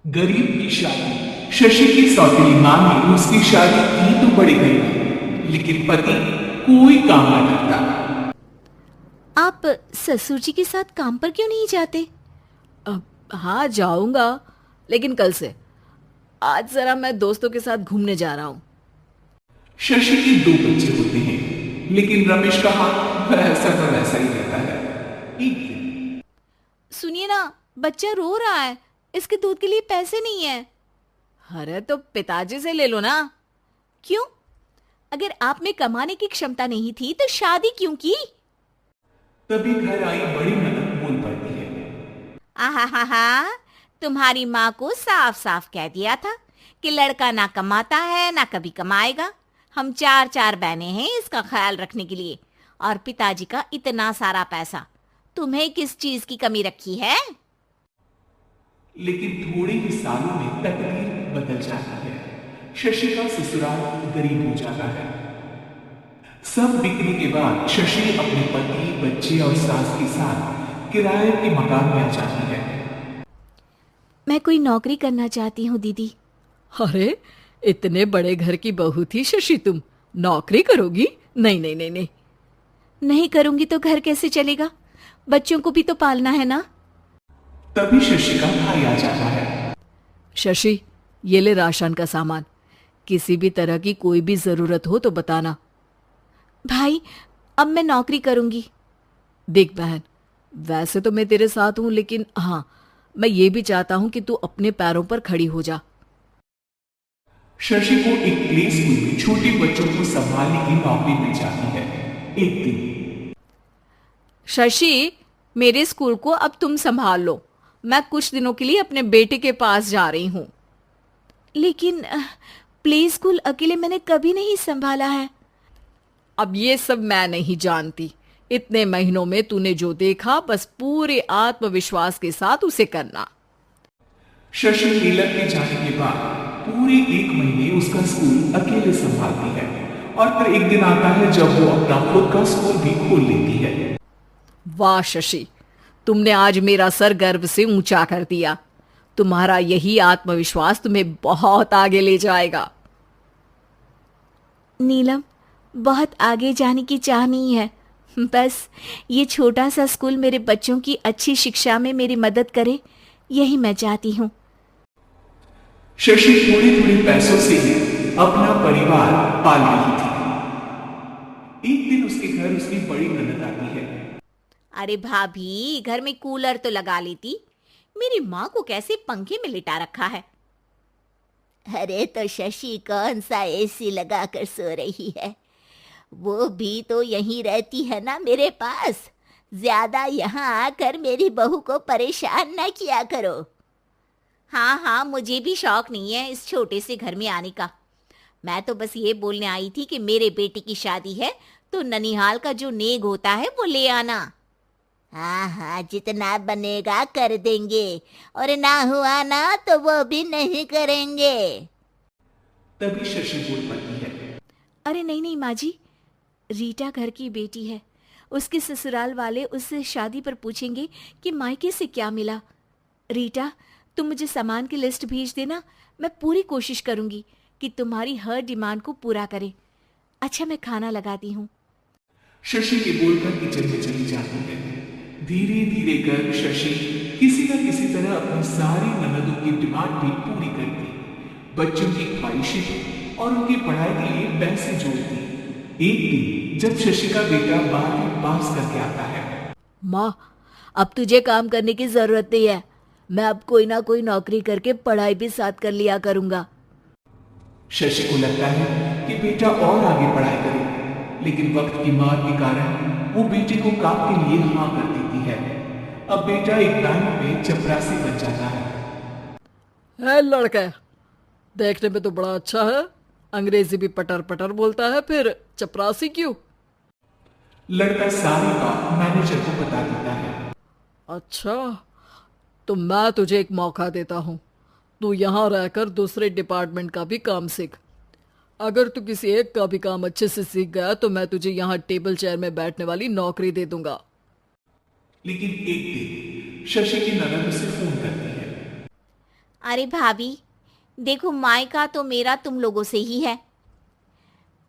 गरीब की शादी। शशि की सौतेली मां ने उसकी शादी की तो बड़े गरीब, लेकिन पति कोई काम न करता। आप ससुर जी के साथ काम पर क्यों नहीं जाते? हाँ जाऊंगा, लेकिन कल से। आज जरा मैं दोस्तों के साथ घूमने जा रहा हूँ। शशि के दो बच्चे होते हैं, लेकिन रमेश का हाथ वैसा का वैसा ही रहता है। एक दिन सुनिए ना, बच्चा रो रहा है, इसके दूध के लिए पैसे नहीं है। अरे तो पिताजी से ले लो ना। क्यों? अगर आप में कमाने की क्षमता नहीं थी तो शादी क्यों की? तभी घर आई बड़ी ननद बोल पड़ती है। आहा, तुम्हारी माँ को साफ साफ कह दिया था कि लड़का ना कमाता है ना कभी कमाएगा। हम चार चार बहनें हैं इसका ख्याल रखने के लिए, और पिताजी का इतना सारा पैसा, तुम्हें किस चीज की कमी रखी है? लेकिन थोड़े ही सालों में तकदीर बदल जाती है। शशि का ससुराल गरीब हो जाता है। सब बिकने के बाद शशि अपने पति, बच्चे और सास के साथ किराए के मकान में आ जाती है। मैं कोई नौकरी करना चाहती हूँ दीदी। अरे इतने बड़े घर की बहू थी शशि, तुम नौकरी करोगी? नहीं नहीं नहीं नहीं। नहीं करूंगी तो घर कैसे चलेगा? बच्चों को भी तो पालना है ना। तभी शशि का भाई आ जाता है। शशि, ये ले राशन का सामान। किसी भी तरह की कोई भी जरूरत हो तो बताना। भाई, अब मैं नौकरी करूंगी। देख बहन, वैसे तो मैं तेरे साथ हूं, लेकिन हाँ, मैं ये भी चाहता हूं कि तू अपने पैरों पर खड़ी हो जा। शशि को एक प्ले स्कूल में छोटे बच्चों को संभालने की नौकरी मिल जाती है। एक दिन शशि, मेरे स्कूल को अब तुम संभाल लो। मैं कुछ दिनों के लिए अपने बेटे के पास जा रही हूँ। लेकिन प्ले स्कूल अकेले मैंने कभी नहीं संभाला है। अब ये सब मैं नहीं जानती। इतने महीनों में तूने जो देखा, बस पूरे आत्मविश्वास के साथ उसे करना। शशि टेलर के जाने के बाद पूरे एक महीने उसका स्कूल अकेले संभालती है, और फिर एक दिन आता है जब वो अपना खुद का स्कूल भी खोल लेती है। वाह शशि, तुमने आज मेरा सर गर्व से ऊंचा कर दिया। तुम्हारा यही आत्मविश्वास तुम्हें बहुत आगे ले जाएगा। नीलम, बहुत आगे जाने की चाह नहीं है। बस ये छोटा सा स्कूल मेरे बच्चों की अच्छी शिक्षा में मेरी मदद करे, यही मैं चाहती हूँ। शशि थोड़े थोड़े पैसों से ही अपना परिवार पाल रही थी। एक दिन उसके घर उसकी बड़ी ननद आती है। अरे भाभी, घर में कूलर तो लगा लेती। मेरी माँ को कैसे पंखे में लिटा रखा है। अरे तो शशि कौन सा एसी लगा कर सो रही है? वो भी तो यहीं रहती है ना मेरे पास। ज्यादा यहाँ आकर मेरी बहू को परेशान ना किया करो। हाँ, मुझे भी शौक नहीं है इस छोटे से घर में आने का। मैं तो बस ये बोलने आई थी कि मेरे बेटे की शादी है तो ननिहाल का जो नेग होता है वो ले आना। हाँ, जितना बनेगा कर देंगे, और ना हुआ ना तो वो भी नहीं करेंगे। तभी शशि बोल पड़ती है। अरे नहीं माँ जी, रीटा घर की बेटी है। उसके ससुराल वाले उससे शादी पर पूछेंगे कि मायके से क्या मिला। रीटा, तुम मुझे सामान की लिस्ट भेज देना। मैं पूरी कोशिश करूंगी कि तुम्हारी हर डिमांड को पूरा करें। अच्छा, मैं खाना लगाती हूँ। शशि ये बोलकर किचन में चली जाती है। धीरे धीरे कर शशि किसी न किसी तरह अपनी सारी ननदों की डिमांड भी पूरी करती, बच्चों की ख्वाहिशें और उनकी पढ़ाई के लिए पैसे जोड़ती। एक दिन जब शशि का बेटा 12वीं पास करके आता है। माँ, अब तुझे काम करने की जरूरत नहीं है। मैं अब कोई ना कोई नौकरी करके पढ़ाई भी साथ कर लिया करूंगा। शशि को लगता है कि बेटा और आगे पढ़ाई करे, लेकिन वक्त की मार के कारण वो बेटे को काम के लिए हाँ कर देती है। अब बेटा एक बैंक में चपरासी बन जाता है। लड़का देखने में तो बड़ा अच्छा है, अंग्रेजी भी पटर पटर बोलता है, फिर चपरासी क्यों? लड़का सारी बात मैनेजर को बता देता है। अच्छा, तो मैं तुझे एक मौका देता हूँ। तू यहाँ रहकर दूसरे डिपार्टमेंट का भी काम सीख। अगर तू किसी एक का भी काम अच्छे से सीख गया तो मैं तुझे यहाँ टेबल चेयर में बैठने वाली नौकरी दे दूंगा। लेकिन एक दिन शशि की ननद उसे फोन करती है। अरे भाभी, देखो मायका तो मेरा तुम लोगों से ही है।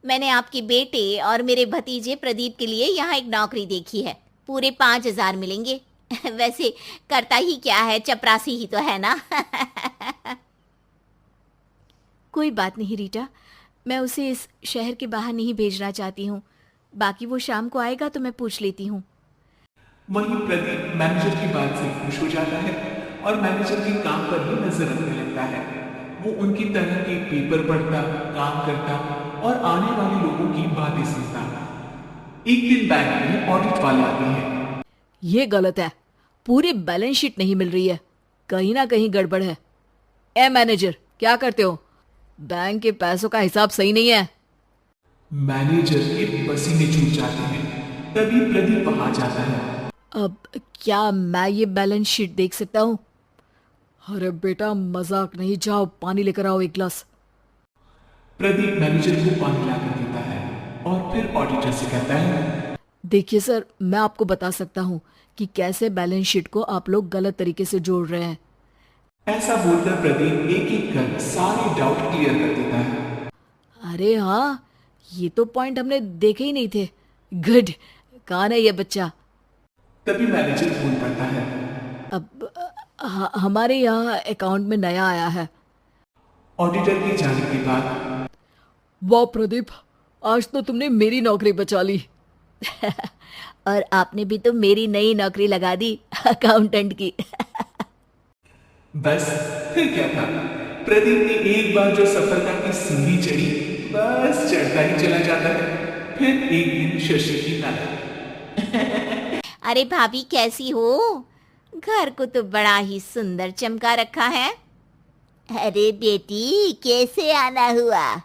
मैंने आपके बेटे और मेरे भतीजे प्रदीप के लिए यहाँ एक नौकरी देखी है, पूरे 5,000 मिलेंगे। वैसे करता ही क्या है, चपरासी ही तो है ना। कोई बात नहीं रीटा, मैं उसे इस शहर के बाहर नहीं भेजना चाहती हूँ। बाकी वो शाम को आएगा तो मैं पूछ लेती हूँ। वहीं प्रदीप मैनेजर की बात से खुश हो जाता है और मैनेजर के काम पर ही नजर रखने लगता है। वो उनकी तरह के पेपर पढ़ता, काम करता और आने वाले लोगों की बातें सुनता। एक दिन बैंक में ऑडिट वाले आते हैं। ये गलत है, पूरी बैलेंस शीट नहीं मिल रही है, कहीं ना कहीं गड़बड़ है। ए मैनेजर, क्या करते हो? बैंक के पैसों का हिसाब सही नहीं है। मैनेजर के पसीने छूट जाते हैं। तभी प्रदीप वहां जाता है। अब क्या मैं ये बैलेंस शीट देख सकता हूँ? अरे बेटा मजाक नहीं, जाओ पानी लेकर आओ एक गिलास। प्रदीप मैनेजर को पानी लाकर देता है और फिर ऑडिटर से कहता है, देखिए सर, मैं आपको बता सकता हूँ कि कैसे बैलेंस शीट को आप लोग गलत तरीके से जोड़ रहे हैं। ऐसा बोलकर प्रदीप एक एक कर सारे डाउट क्लियर कर देता है। अरे हाँ, ये तो पॉइंट हमने देखे ही नहीं थे। गुड, कौन है ये बच्चा? तभी मैनेजर बोल पड़ता है, अब हमारे यहाँ अकाउंट में नया आया है। ऑडिटर के जाने के बाद, वाह प्रदीप, आज तो तुमने मेरी नौकरी बचा ली। और आपने भी तो मेरी नई नौकरी लगा दी, अकाउंटेंट की। बस फिर क्या था, प्रदीप ने एक बार जो सफलता की सीढ़ी चढ़ी, बस चढ़ता ही चला जाता है। फिर एक दिन शशि की नानी, अरे भाभी कैसी हो? घर को तो बड़ा ही सुंदर चमका रखा है। अरे बेटी, कैसे आना हुआ?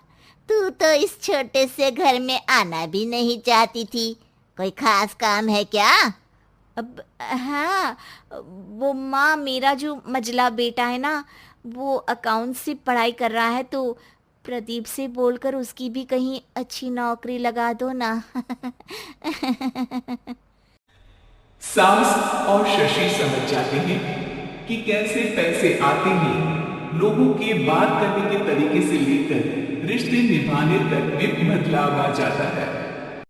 तू तो इस छोटे से घर में आना भी नहीं चाहती थी, कोई खास काम है क्या? अब हाँ, वो माँ, मेरा जो मजला बेटा है ना, वो अकाउंट से पढ़ाई कर रहा है, तो प्रदीप से बोलकर उसकी भी कहीं अच्छी नौकरी लगा दो ना। सास और शशि समझ जाते हैं कि कैसे पैसे आते हैं, लोगों के बात करने के तरीके से लेकर रिश्ते निभाने तक में बदलाव आ जाता है।